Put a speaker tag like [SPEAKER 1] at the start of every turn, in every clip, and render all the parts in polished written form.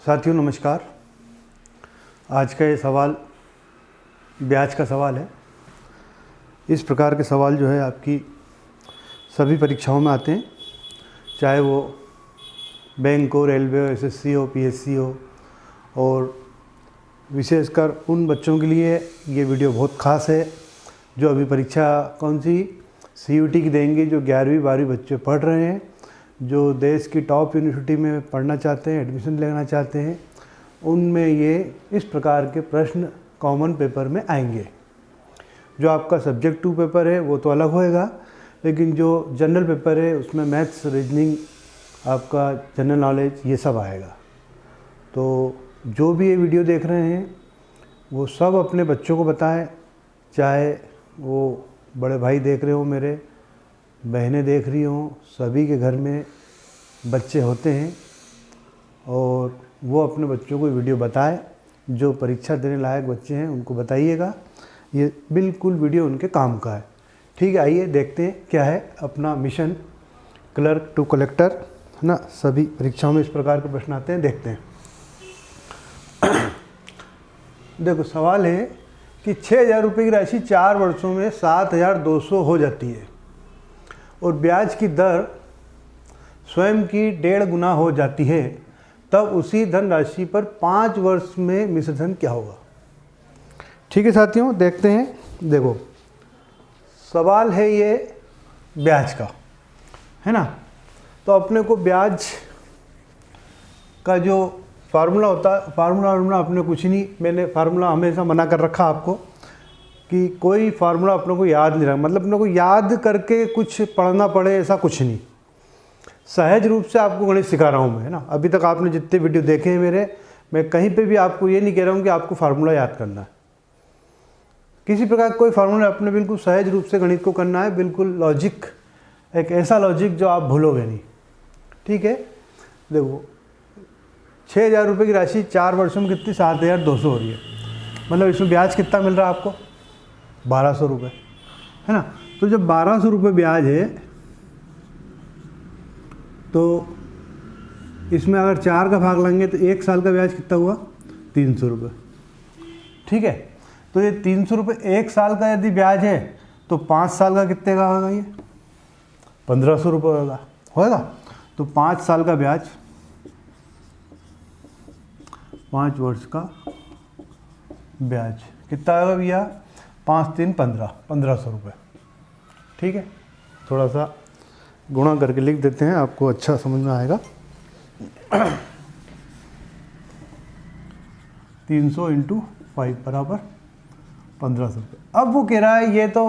[SPEAKER 1] साथियों नमस्कार। आज का ये सवाल ब्याज का सवाल है। इस प्रकार के सवाल जो है आपकी सभी परीक्षाओं में आते हैं, चाहे वो बैंक हो, रेलवे हो, एसएससी हो, पीएससी हो। और विशेषकर उन बच्चों के लिए ये वीडियो बहुत ख़ास है जो अभी परीक्षा कौन सी सीयूटी की देंगे, जो 11वीं 12वीं बच्चे पढ़ रहे हैं, जो देश की टॉप यूनिवर्सिटी में पढ़ना चाहते हैं, एडमिशन लेना चाहते हैं। उनमें ये इस प्रकार के प्रश्न कॉमन पेपर में आएंगे। जो आपका सब्जेक्ट 2 पेपर है वो तो अलग होएगा, लेकिन जो जनरल पेपर है उसमें मैथ्स, रीजनिंग, आपका जनरल नॉलेज, ये सब आएगा। तो जो भी ये वीडियो देख रहे हैं वो सब अपने बच्चों को बताएं, चाहे वो बड़े भाई देख रहे हो, मेरे बहनें देख रही हों। सभी के घर में बच्चे होते हैं और वो अपने बच्चों को वीडियो बताएं। जो परीक्षा देने लायक बच्चे हैं उनको बताइएगा, ये बिल्कुल वीडियो उनके काम का है। ठीक है, आइए देखते हैं क्या है अपना मिशन क्लर्क टू कलेक्टर, है ना। सभी परीक्षाओं में इस प्रकार के प्रश्न आते हैं, देखते हैं। देखो, सवाल है कि 6,000 रुपये की राशि 4 वर्षों में 7,200 हो जाती है और ब्याज की दर स्वयं की 1.5 गुना हो जाती है, तब उसी धनराशि पर 5 वर्ष में मिश्र धन क्या होगा। ठीक है साथियों, देखते हैं। देखो, सवाल है ये ब्याज का, है ना। तो अपने को ब्याज का जो फार्मूला होता है, फार्मूला अपने कुछ नहीं, मैंने फार्मूला हमेशा मना कर रखा आपको कि कोई फार्मूला अपने को याद नहीं रहा, मतलब अपने को याद करके कुछ पढ़ना पड़े, ऐसा कुछ नहीं। सहज रूप से आपको गणित सिखा रहा हूँ मैं, है ना। अभी तक आपने जितने वीडियो देखे हैं मेरे, मैं कहीं पे भी आपको ये नहीं कह रहा हूँ कि आपको फार्मूला याद करना है। किसी प्रकार कोई फार्मूला अपने बिल्कुल सहज रूप से गणित को करना है, बिल्कुल लॉजिक, एक ऐसा लॉजिक जो आप भूलोगे नहीं। ठीक है, देखो 6,000 रुपये की राशि 4 वर्षों में कितनी 7,200 हो रही है, मतलब इसमें ब्याज कितना मिल रहा है आपको 1,200 रुपये, है ना। तो जब 1,200 रुपये ब्याज है तो इसमें अगर 4 का भाग लेंगे तो 1 साल का ब्याज कितना हुआ 300 रुपये। ठीक है, तो ये 300 रुपये 1 साल का यदि ब्याज है तो 5 साल का कितने का होगा, ये 1,500 रुपये होगा। तो 5 साल का ब्याज, 5 वर्ष का ब्याज कितना आएगा भैया, 5 3 15, 1,500 रुपये। ठीक है, थोड़ा सा गुणा करके लिख देते हैं, आपको अच्छा समझ में आएगा। 300 × 5 बराबर 1,500 रुपये। अब वो कह रहा है, ये तो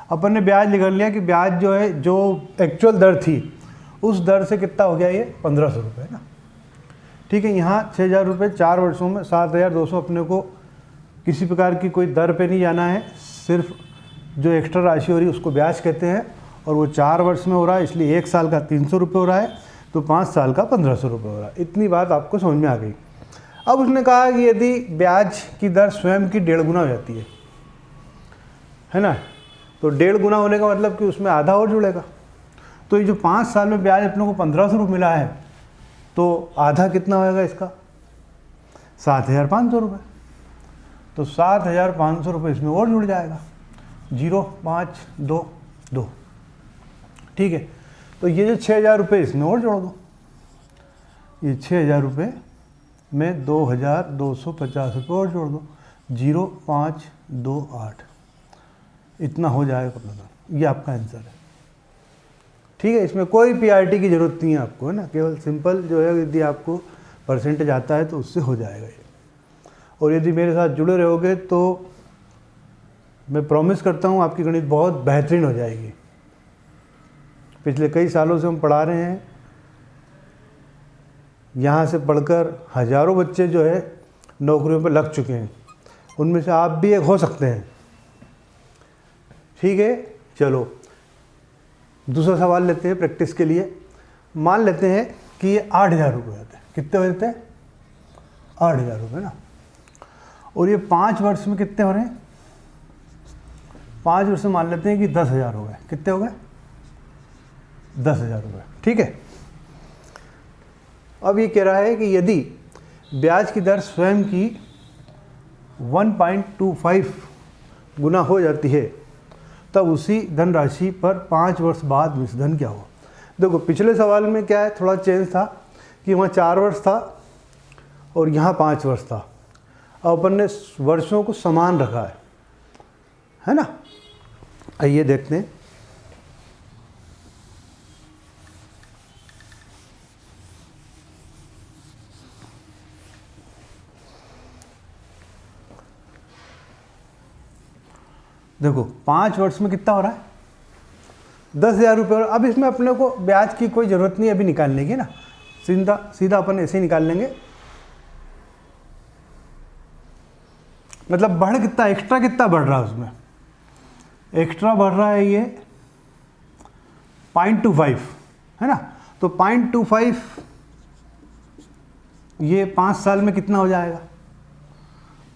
[SPEAKER 1] अपन ने ब्याज निकाल लिया कि ब्याज जो है, जो एक्चुअल दर थी उस दर से कितना हो गया, ये 1,500 रुपये, है ना। ठीक है, यहाँ 6,000 रुपये 4 वर्षों में 7,200, अपने को किसी प्रकार की कोई दर पे नहीं जाना है, सिर्फ जो एक्स्ट्रा राशि हो रही है उसको ब्याज कहते हैं। और वो 4 वर्ष में हो रहा है, इसलिए 1 साल का 300 रुपये हो रहा है, तो 5 साल का 1,500 रुपये हो रहा है। इतनी बात आपको समझ में आ गई। अब उसने कहा कि यदि ब्याज की दर स्वयं की 1.5 गुना हो जाती है ना, तो 1.5 गुना होने का मतलब कि उसमें आधा और जुड़ेगा। तो ये जो 5 साल में ब्याज अपने को 1,500 रुपये मिला है, तो आधा कितना होगा इसका 7,500 रुपये। तो 7,500 रुपये इसमें और जुड़ जाएगा, 0 5 2 2। ठीक है, तो ये जो 6,000 रुपये इसमें और जोड़ दो, ये 6,000 रुपये में 2,250 रुपये और जोड़ दो, 0 5 2 8, इतना हो जाएगा अपना। ये आपका आंसर है। ठीक है, इसमें कोई पीआरटी की ज़रूरत नहीं है आपको, है ना। केवल सिंपल जो है, यदि आपको परसेंटेज आता है तो उससे हो जाएगा ये। और यदि मेरे साथ जुड़े रहोगे तो मैं प्रॉमिस करता हूँ आपकी गणित बहुत बेहतरीन हो जाएगी। पिछले कई सालों से हम पढ़ा रहे हैं, यहाँ से पढ़कर हज़ारों बच्चे जो है नौकरियों पर लग चुके हैं, उनमें से आप भी एक हो सकते हैं। ठीक है, चलो दूसरा सवाल लेते हैं प्रैक्टिस के लिए। मान लेते हैं कि ये 8,000 रुपये होते हैं, कितने हो जाते हैं 8,000 रुपये ना। और ये 5 वर्ष में कितने हो रहे हैं, 5 वर्ष में मान लेते हैं कि 10,000 हो गए। कितने हो गए 10,000 रुपये। ठीक है, अब ये कह रहा है कि यदि ब्याज की दर स्वयं की 1.25 गुना हो जाती है, तब उसी धनराशि पर 5 वर्ष बाद मिश्रधन क्या होगा। देखो पिछले सवाल में क्या है, थोड़ा चेंज था कि वहाँ 4 वर्ष था और यहाँ 5 वर्ष था। अब अपन ने वर्षों को समान रखा है ना। आइए देखते हैं। देखो 5 वर्ष में कितना हो रहा है, 10,000 रुपये। और अब इसमें अपने को ब्याज की कोई ज़रूरत नहीं अभी निकालने की ना, सीधा सीधा अपन ऐसे ही निकाल लेंगे। मतलब बढ़ कितना, एक्स्ट्रा कितना बढ़ रहा है उसमें, एक्स्ट्रा बढ़ रहा है ये 0.25 है ना। तो 0.25 ये 5 साल में कितना हो जाएगा,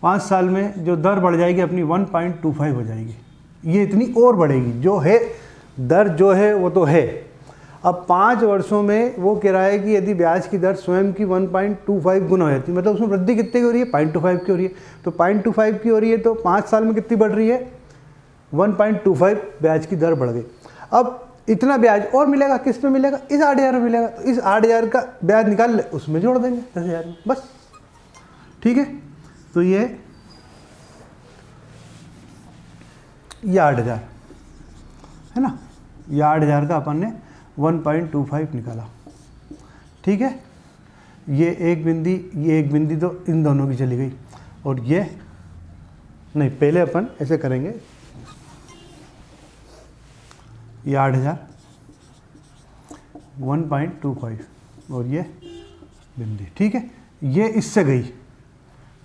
[SPEAKER 1] 5 साल में जो दर बढ़ जाएगी अपनी 1.25 हो जाएगी। ये इतनी और बढ़ेगी, जो है दर जो है वो तो है। अब 5 वर्षों में वो कह रहा है कि यदि ब्याज की दर स्वयं की 1.25 गुना हो जाती है, मतलब उसमें वृद्धि कितने की हो रही है, 0.25 की हो रही है। तो 0.25 की हो रही है तो 5 साल में कितनी बढ़ रही है, 1.25 ब्याज की दर बढ़ गई। अब इतना ब्याज और मिलेगा, किस पे मिलेगा, इस 8,000 में मिलेगा। तो इस 8,000 का ब्याज निकाल ले, उसमें जोड़ देंगे 10,000 में, बस ठीक है। तो ये 8,000 है ना, ये 8,000 का अपन ने 1.25 निकाला, ठीक है। ये एक बिंदी तो इन दोनों की चली गई, और ये नहीं, पहले अपन ऐसे करेंगे, ये 8,000 1.25 और ये बिंदी, ठीक है। ये इससे गई,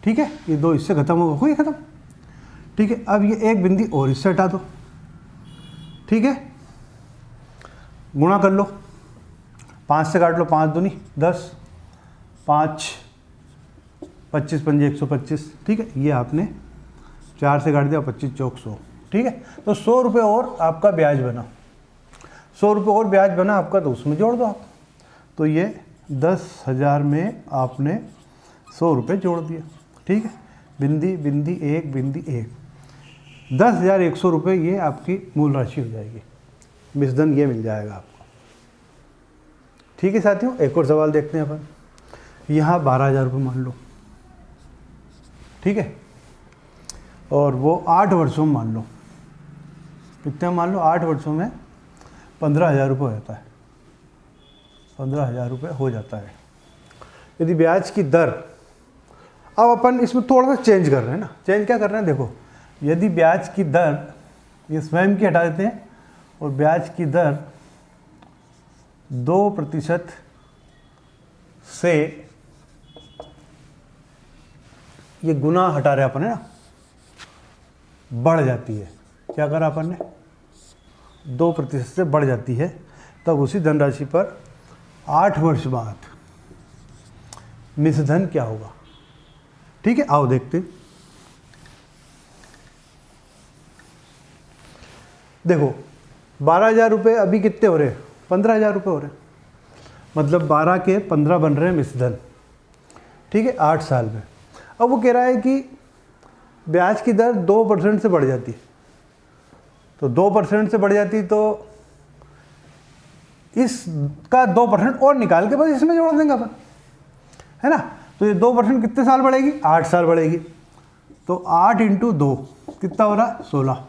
[SPEAKER 1] ठीक है, ये दो इससे खत्म होगा, हुई खत्म, ठीक है। अब ये एक बिंदी और इससे हटा दो, ठीक है, गुणा कर लो, 5 से काट लो, 5 दूनी 10, 5 25 पंजे 125, ठीक है। ये आपने 4 से काट दिया, 25 चौक 100, ठीक है। तो 100 रुपये और आपका ब्याज बना, 100 रुपये और ब्याज बना आपका, तो उसमें जोड़ दो आप। तो ये 10,000 में आपने 100 रुपये जोड़ दिया, ठीक है। बिंदी बिंदी एक, बिंदी एक, 10,100 रुपये ये आपकी मूल राशि हो जाएगी, मिश्रधन ये मिल जाएगा आपको, ठीक है साथियों। एक और सवाल देखते हैं अपन। यहाँ 12,000 रुपये मान लो, ठीक है, और वो 8 वर्षों में मान लो, कितने मान लो, 8 वर्षों में 15,000 रुपये हो जाता है, 15,000 रुपये हो जाता है। यदि ब्याज की दर, अब अपन इसमें थोड़ा सा चेंज कर रहे हैं ना, चेंज क्या कर रहे हैं, देखो यदि ब्याज की दर, ये स्वयं की हटा देते हैं, और ब्याज की दर 2% से, ये गुना हटा रहे अपन है ना, बढ़ जाती है, क्या करा अपन ने, 2% से बढ़ जाती है, तब उसी धनराशि पर 8 वर्ष बाद मिश्रधन क्या होगा, ठीक है। आओ देखते हैं। देखो 12,000 रुपये अभी कितने हो रहे हैं, 15,000 रुपये हो रहे हैं, मतलब 12 के 15 बन रहे हैं मिश्रधन, ठीक है, 8 साल में। अब वो कह रहा है कि ब्याज की दर 2% से बढ़ जाती है, तो 2% से बढ़ जाती तो इसका 2% और निकाल के बस इसमें जोड़ देंगे अपन, है ना। तो ये 2% कितने साल बढ़ेगी, 8 साल बढ़ेगी। तो 8 × 2 कितना हो रहा, 16,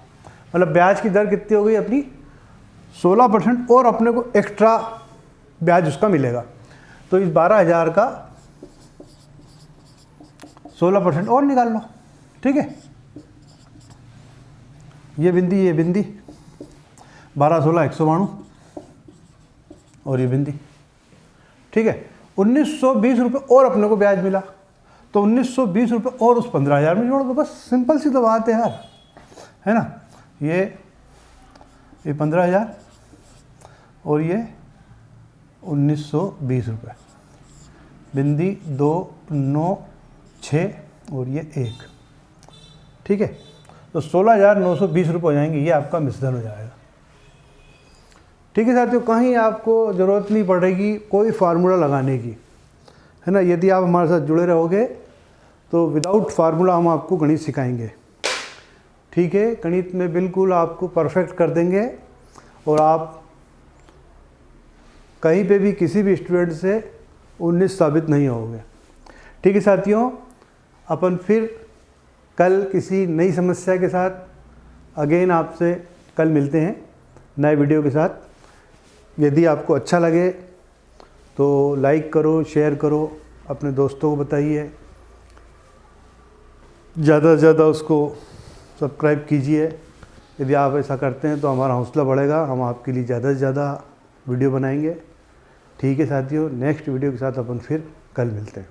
[SPEAKER 1] मतलब ब्याज की दर कितनी हो गई अपनी 16%, और अपने को एक्स्ट्रा ब्याज उसका मिलेगा। तो इस 12,000 का 16% और निकाल लो, ठीक है। ये बिंदी 12 16 192, और ये बिंदी, ठीक है। 1,920 रुपये और अपने को ब्याज मिला, तो 1,920 रुपये और उस 15,000 में जोड़ दो, बस सिंपल सी तो बात है यार, है ना। ये 15,000 और ये 1,920 रुपये, बिंदी 2 9 6 और ये 1, ठीक है। तो 16,920 रुपये हो जाएंगे, ये आपका मिश्रधन हो जाएगा, ठीक है साथियों। कहीं आपको ज़रूरत नहीं पड़ेगी कोई फार्मूला लगाने की, है ना। यदि आप हमारे साथ जुड़े रहोगे तो विदाउट फार्मूला हम आपको गणित सिखाएंगे, ठीक है। गणित में बिल्कुल आपको परफेक्ट कर देंगे और आप कहीं पे भी किसी भी स्टूडेंट से 19 साबित नहीं होगे, ठीक है साथियों। अपन फिर कल किसी नई समस्या के साथ अगेन आपसे कल मिलते हैं नए वीडियो के साथ। यदि आपको अच्छा लगे तो लाइक करो, शेयर करो, अपने दोस्तों को बताइए, ज़्यादा से ज़्यादा उसको सब्सक्राइब कीजिए। यदि आप ऐसा करते हैं तो हमारा हौसला बढ़ेगा, हम आपके लिए ज़्यादा से ज़्यादा वीडियो बनाएंगे, ठीक है साथियों। नेक्स्ट वीडियो के साथ अपन फिर कल मिलते हैं।